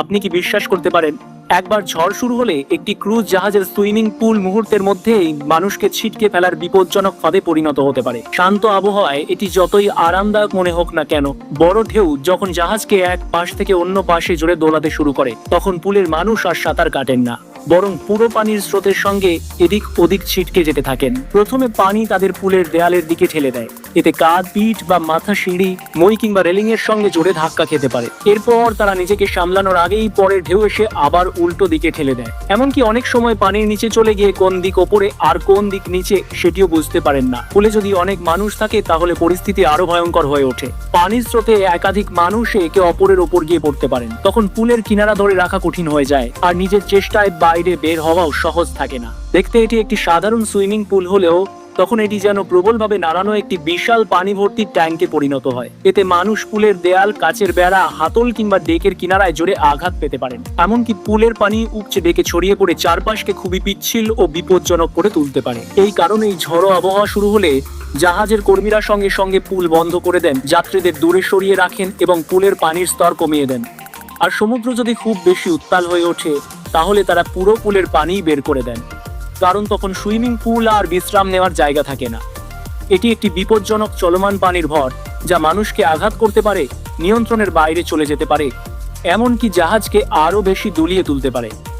আপনি কি বিশ্বাস করতে পারেন, একবার ঝড় শুরু হলে একটি ক্রুজ জাহাজের সুইমিং পুল মুহূর্তের মধ্যেই মানুষকে ছিটকে ফেলার বিপজ্জনক ফাঁদে পরিণত হতে পারে। শান্ত আবহাওয়ায় এটি যতই আরামদায়ক মনে হোক না কেন, বড় ঢেউ যখন জাহাজকে এক পাশ থেকে অন্য পাশে জোরে দোলাতে শুরু করে, তখন পুলের মানুষ আর সাঁতার কাটেন না, বরং পুরো পানির স্রোতের সঙ্গে এদিক ওদিক ছিটকে যেতে থাকেন। প্রথমে পানি তাদের পুলের দেয়ালের দিকে ঠেলে দেয়, এতে কাঁধ, পিঠ বা মাথা সিঁড়ি, মই কিংবা রেলিং এর সঙ্গে জোরে ধাক্কা খেতে পারে। এরপর তারা নিজেকে সামলানোর আগেই পরের ঢেউ এসে আবার উল্টো দিকে ঠেলে দেয়। এমনকি অনেক সময় পানির নিচে চলে গিয়ে কোন দিক ওপরে আর কোন দিক নিচে সেটিও বুঝতে পারেন না। পুলে যদি অনেক মানুষ থাকে তাহলে পরিস্থিতি আরো ভয়ঙ্কর হয়ে ওঠে। পানির স্রোতে একাধিক মানুষ একে অপরের ওপর গিয়ে পড়তে পারেন, তখন পুলের কিনারা ধরে রাখা কঠিন হয়ে যায়, আর নিজের চেষ্টায় বাইরে বের হওয়াও সহজ থাকে না। দেখতে এটি একটি সাধারণ সুইমিং পুল হলেও তখন এটি যেন প্রবলভাবে নাড়ানো একটি বিশাল পানি ভর্তি ট্যাঙ্কে পরিণত হয়। এতে মানুষ পুলের দেয়াল, কাচের বেড়া, হাতল কিংবা ডেকের কিনারায় জোরে আঘাত পেতে পারেন। এমনকি পুলের পানি উপচে ডেকে ছড়িয়ে পড়ে চারপাশকে খুবই পিচ্ছিল ও বিপজ্জনক করে তুলতে পারে। এই কারণেই ঝড়ো আবহাওয়া শুরু হলে জাহাজের কর্মীরা সঙ্গে সঙ্গে পুল বন্ধ করে দেন, যাত্রীদের দূরে সরিয়ে রাখেন এবং পুলের পানির স্তর কমিয়ে দেন। আর সমুদ্র যদি খুব বেশি উত্তাল হয়ে ওঠে তাহলে তারা পুরো পুলের পানিই বের করে দেন, কারণ তখন সুইমিং পুল আর বিশ্রাম নেওয়ার জায়গা থাকে না। এটি একটি বিপজ্জনক চলমান পানির ভর, যা মানুষকে আঘাত করতে পারে, নিয়ন্ত্রণের বাইরে চলে যেতে পারে, এমনকি জাহাজকে আরো বেশি দুলিয়ে তুলতে পারে।